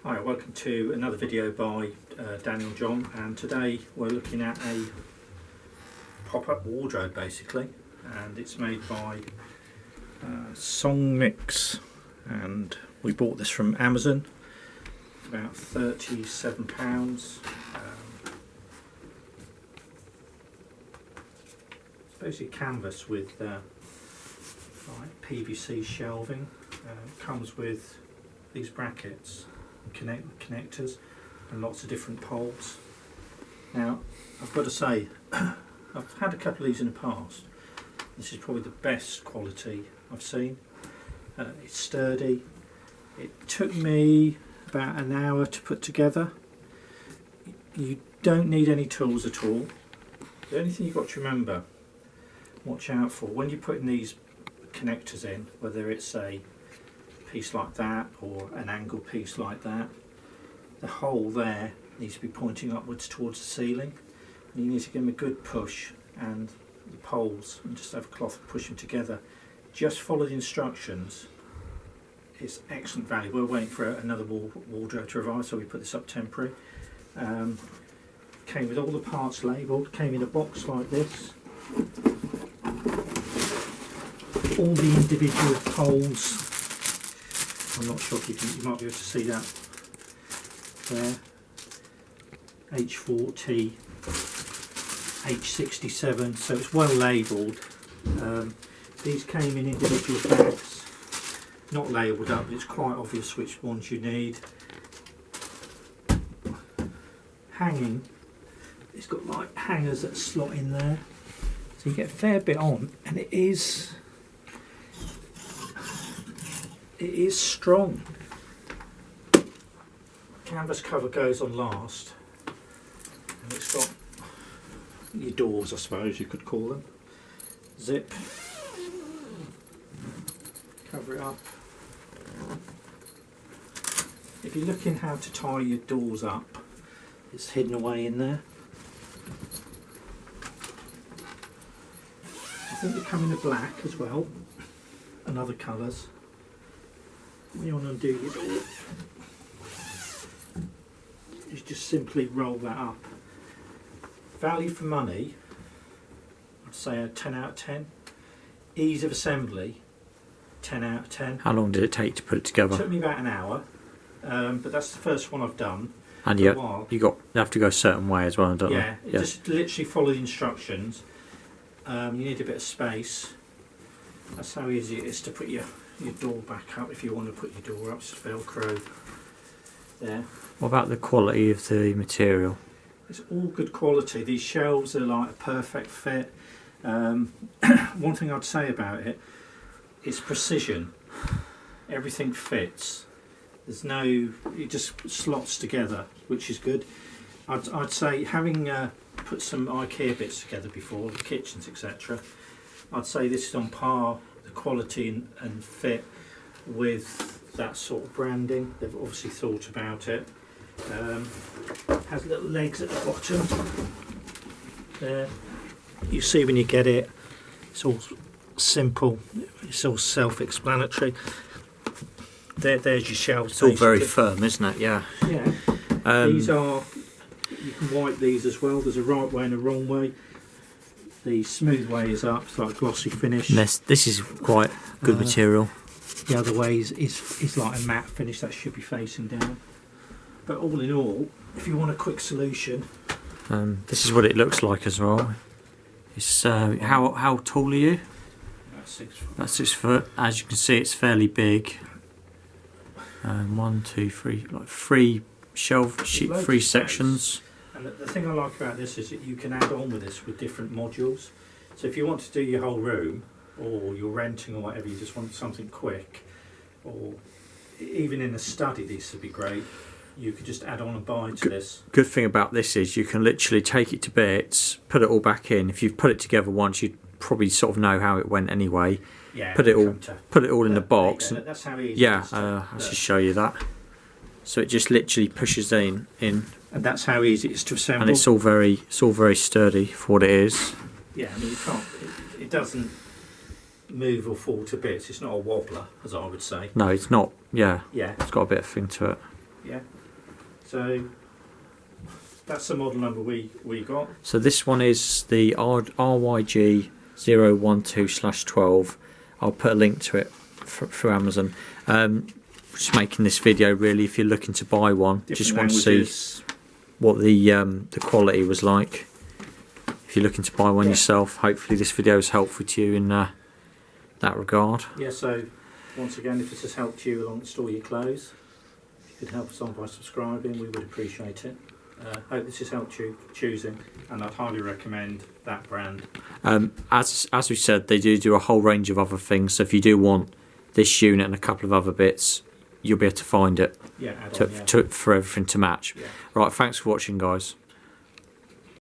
Hi, welcome to another video by Daniel John, and today we're looking at a pop-up wardrobe basically, and it's made by SONGMICS, and we bought this from Amazon for about £37. It's basically canvas with PVC shelving. Comes with these brackets, connectors, and lots of different poles. Now, I've got to say, I've had a couple of these in the past. This is probably the best quality I've seen. It's sturdy. It took me about an hour to put together. You don't need any tools at all. The only thing you've got to remember, watch out for when you're putting these connectors in, whether it's a piece like that or an angle piece like that, the hole there needs to be pointing upwards towards the ceiling, and you need to give them a good push, and the poles, and just have a cloth and push them together. Just follow the instructions. It's excellent value. We're waiting for another wardrobe to arrive, so we put this up temporary. Came with all the parts labelled, came in a box like this. All the individual poles, I'm not sure if you might be able to see that there, H40, H67, so it's well labelled. These came in individual bags, not labelled up, but it's quite obvious which ones you need. Hanging, it's got like hangers that slot in there, so you get a fair bit on, and it is strong. Canvas cover goes on last, and it's got your doors, I suppose you could call them. Zip, cover it up. If you're looking how to tie your doors up, it's hidden away in there. I think they come in a black as well, and other colours. When you want to undo your door, you just simply roll that up. Value for money, I'd say a 10 out of 10. Ease of assembly, 10 out of 10. How long did it take to put it together? It took me about an hour, but that's the first one I've done. And you have to go a certain way as well, don't you? Yeah, just literally follow the instructions. You need a bit of space. That's how easy it is to put your door back up if you want to put your door up. It's Velcro there. What about the quality of the material? It's all good quality. These shelves are like a perfect fit. One thing I'd say about it is precision. Everything fits. There's no, it just slots together, which is good. I'd say, having put some IKEA bits together before, the kitchens etc., I'd say this is on par, the quality and fit, with that sort of branding. They've obviously thought about it. Has little legs at the bottom there. You see when you get it, it's all simple, it's all self-explanatory. There's your shelves. It's all very firm, isn't it? Yeah. Yeah. These are, you can wipe these as well. There's a right way and a wrong way. The smooth way is up, it's like a glossy finish. This is quite good material. The other way is like a matte finish that should be facing down. But all in all, if you want a quick solution, this is what it looks like as well. It's how tall are you? About 6 foot. About 6 foot. As you can see, it's fairly big. 1, 2, 3, like 3 shelf sheet, 3 sections. And the thing I like about this is that you can add on with this with different modules. So if you want to do your whole room, or you're renting or whatever, you just want something quick, or even in a study, this would be great. You could just add on and buy to this. Good thing about this is you can literally take it to bits, put it all back in. If you've put it together once, you'd probably sort of know how it went anyway. Yeah. Put it all in the box. That's how easy. Yeah, I'll just show you that. So it just literally pushes in, and that's how easy it is to assemble. And it's all very sturdy for what it is. Yeah, I mean you can't. It doesn't move or fall to bits. It's not a wobbler, as I would say. No, it's not. Yeah. Yeah. It's got a bit of thing to it. Yeah. So that's the model number we got. So this one is the RYG12/12. I'll put a link to it through Amazon. Just making this video really if you're looking to buy one. Different just want languages. to see what the quality was like. If you're looking to buy one yourself, hopefully this video is helpful to you in that regard. Yeah, so once again, if this has helped you along to store your clothes, if you could help us on by subscribing, we would appreciate it. Hope this has helped you choosing, and I'd highly recommend that brand. As we said, they do a whole range of other things, so if you do want this unit and a couple of other bits, you'll be able to find it Yeah, for everything to match. Yeah. Right, thanks for watching, guys.